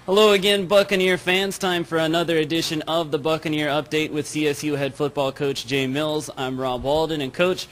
Hello again, Buccaneer fans. Time for another edition of the Buccaneer Update with CSU head football coach Jay Mills. I'm Rob Walden, and Coach,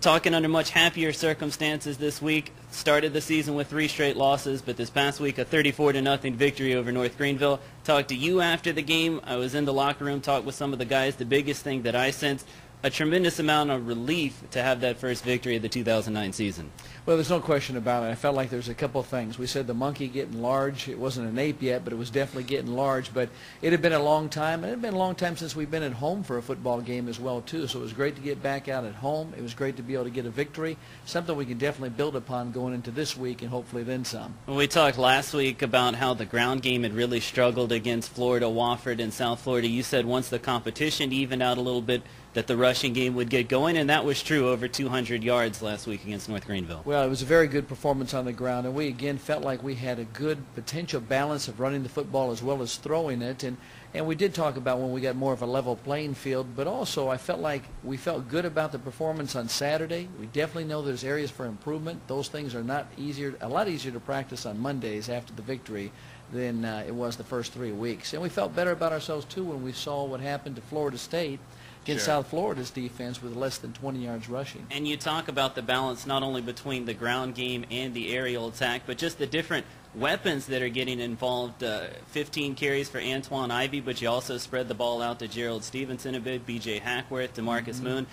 talking under much happier circumstances this week. Started the season with 3 straight losses, but this past week a 34-0 victory over North Greenville. Talked to you after the game. I was in the locker room, talked with some of the guys. The biggest thing that I sensed, a tremendous amount of relief to have that first victory of the 2009 season. Well, there's no question about it. I felt like there's a couple of things. We said the monkey getting large. It wasn't an ape yet, but it was definitely getting large. But it had been a long time, and it had been a long time since we've been at home for a football game as well, too. So it was great to get back out at home. It was great to be able to get a victory, something we can definitely build upon going into this week and hopefully then some. We talked last week about how the ground game had really struggled against Florida, Wofford, and South Florida. You said once the competition evened out a little bit, that the rushing game would get going, and that was true. Over 200 yards last week against North Greenville. Well, it was a very good performance on the ground, and we again felt like we had a good potential balance of running the football as well as throwing it, and we did talk about when we got more of a level playing field, but also I felt like we felt good about the performance on Saturday. We definitely know there's areas for improvement. Those things are a lot easier to practice on Mondays after the victory than it was the first 3 weeks. And we felt better about ourselves too when we saw what happened to Florida State against South Florida's defense with less than 20 yards rushing. And you talk about the balance not only between the ground game and the aerial attack, but just the different weapons that are getting involved. 15 carries for Antoine Ivy, but you also spread the ball out to Gerald Stevenson a bit, B.J. Hackworth, DeMarcus Moon.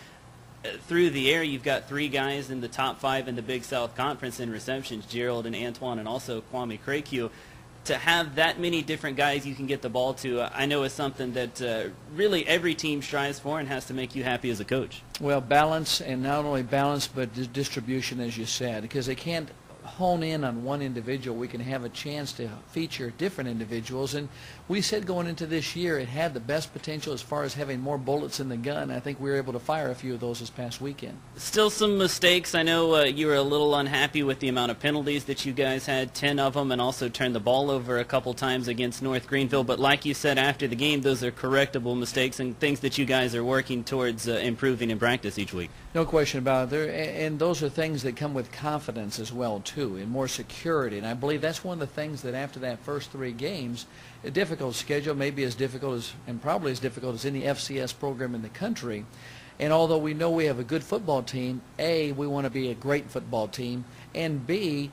Through the air, you've got 3 guys in the top 5 in the Big South Conference in receptions, Gerald and Antoine, and also Kwame Craque. To have that many different guys you can get the ball to, I know is something that really every team strives for and has to make you happy as a coach. Well, balance, and not only balance, but distribution, as you said, because they can't hone in on one individual. We can have a chance to feature different individuals, and we said going into this year it had the best potential as far as having more bullets in the gun. I think we were able to fire a few of those this past weekend. Still some mistakes. I know you were a little unhappy with the amount of penalties that you guys had, 10 of them, and also turned the ball over a couple times against North Greenville, but like you said after the game, those are correctable mistakes and things that you guys are working towards improving in practice each week. No question about it. And those are things that come with confidence as well, too, and more security. And I believe that's one of the things that after that first 3 games, a difficult schedule, maybe as difficult as, and probably as difficult as any FCS program in the country. And although we know we have a good football team, A, we want to be a great football team, and B,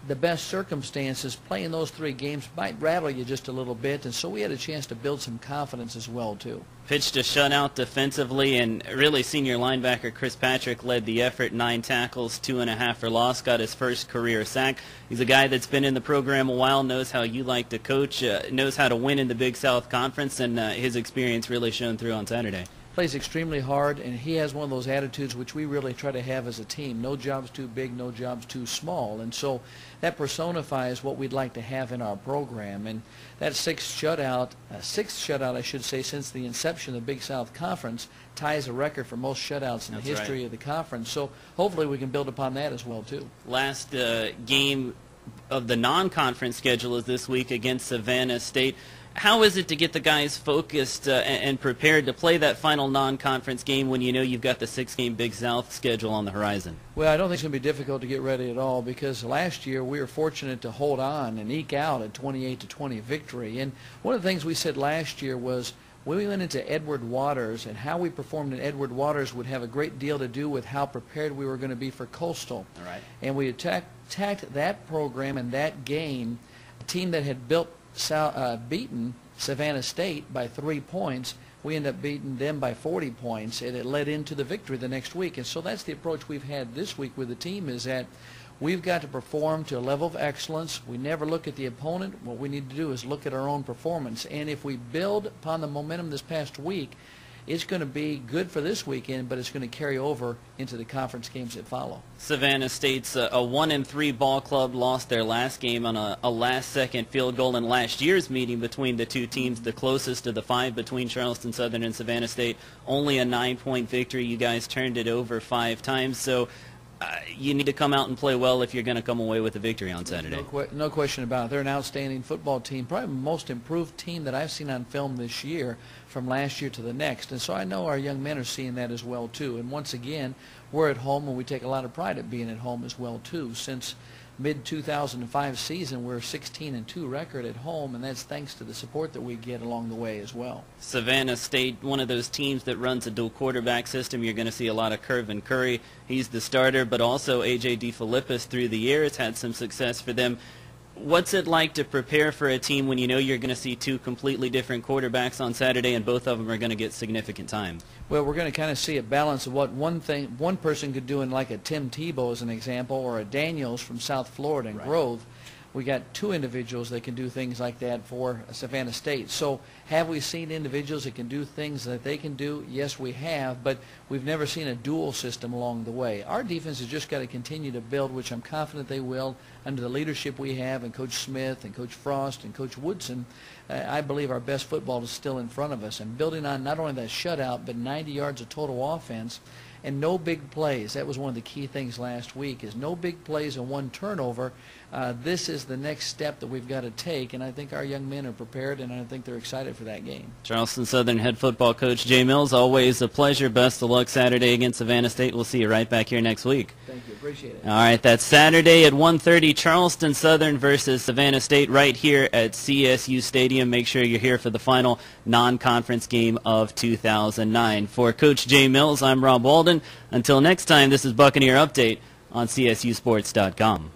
the best circumstances, playing those 3 games might rattle you just a little bit, and so we had a chance to build some confidence as well, too. Pitched a shutout defensively, and really senior linebacker Chris Patrick led the effort, 9 tackles, 2.5 for loss, got his first career sack. He's a guy that's been in the program a while, knows how you like to coach, knows how to win in the Big South Conference, and his experience really shone through on Saturday. Plays extremely hard, and he has one of those attitudes which we really try to have as a team. No job's too big, no job's too small, and so that personifies what we'd like to have in our program. And that sixth shutout, I should say, since the inception of the Big South Conference, ties a record for most shutouts in the history of the conference. So hopefully we can build upon that as well, too. Last game of the non-conference schedule is this week against Savannah State. How is it to get the guys focused and prepared to play that final non-conference game when you know you've got the 6-game Big South schedule on the horizon? Well, I don't think it's going to be difficult to get ready at all, because last year we were fortunate to hold on and eke out a 28-20 victory. And one of the things we said last year was when we went into Edward Waters, and how we performed in Edward Waters would have a great deal to do with how prepared we were going to be for Coastal. All right. And we attacked that program and that game, a team that had beaten Savannah State by 3 points. We ended up beating them by 40 points, and it led into the victory the next week. And so that's the approach we've had this week with the team, is that we've got to perform to a level of excellence. We never look at the opponent. What we need to do is look at our own performance. And if we build upon the momentum this past week, it's going to be good for this weekend, but it's going to carry over into the conference games that follow. Savannah State's a 1-3 ball club, lost their last game on a last-second field goal in last year's meeting between the 2 teams, the closest of the 5 between Charleston Southern and Savannah State. Only a 9-point victory. You guys turned it over 5 times, so you need to come out and play well if you're going to come away with a victory on Saturday. No question about it. They're an outstanding football team, probably the most improved team that I've seen on film this year from last year to the next. And so I know our young men are seeing that as well, too. And once again, we're at home, and we take a lot of pride at being at home as well, too, since mid-2005 season, we're 16-2 record at home, and that's thanks to the support that we get along the way as well. Savannah State, one of those teams that runs a dual quarterback system. You're going to see a lot of Curvin Curry. He's the starter, but also A.J. DeFilippis through the years had some success for them. What's it like to prepare for a team when you know you're going to see two completely different quarterbacks on Saturday and both of them are going to get significant time? Well, we're going to kind of see a balance of what one person could do in like a Tim Tebow as an example, or a Daniels from South Florida and Grove. We got two individuals that can do things like that for Savannah State. So have we seen individuals that can do things that they can do? Yes, we have, but we've never seen a dual system along the way. Our defense has just got to continue to build, which I'm confident they will, under the leadership we have and Coach Smith and Coach Frost and Coach Woodson. I believe our best football is still in front of us, and building on not only that shutout, but 90 yards of total offense and no big plays. That was one of the key things last week, is no big plays and one turnover. This is the next step that we've got to take, and I think our young men are prepared, and I think they're excited for that game. Charleston Southern head football coach Jay Mills, always a pleasure. Best of luck Saturday against Savannah State. We'll see you right back here next week. Thank you. Appreciate it. All right, that's Saturday at 1:30, Charleston Southern versus Savannah State right here at CSU Stadium. Make sure you're here for the final non-conference game of 2009. For Coach Jay Mills, I'm Rob Walden. Until next time, this is Buccaneer Update on CSUSports.com.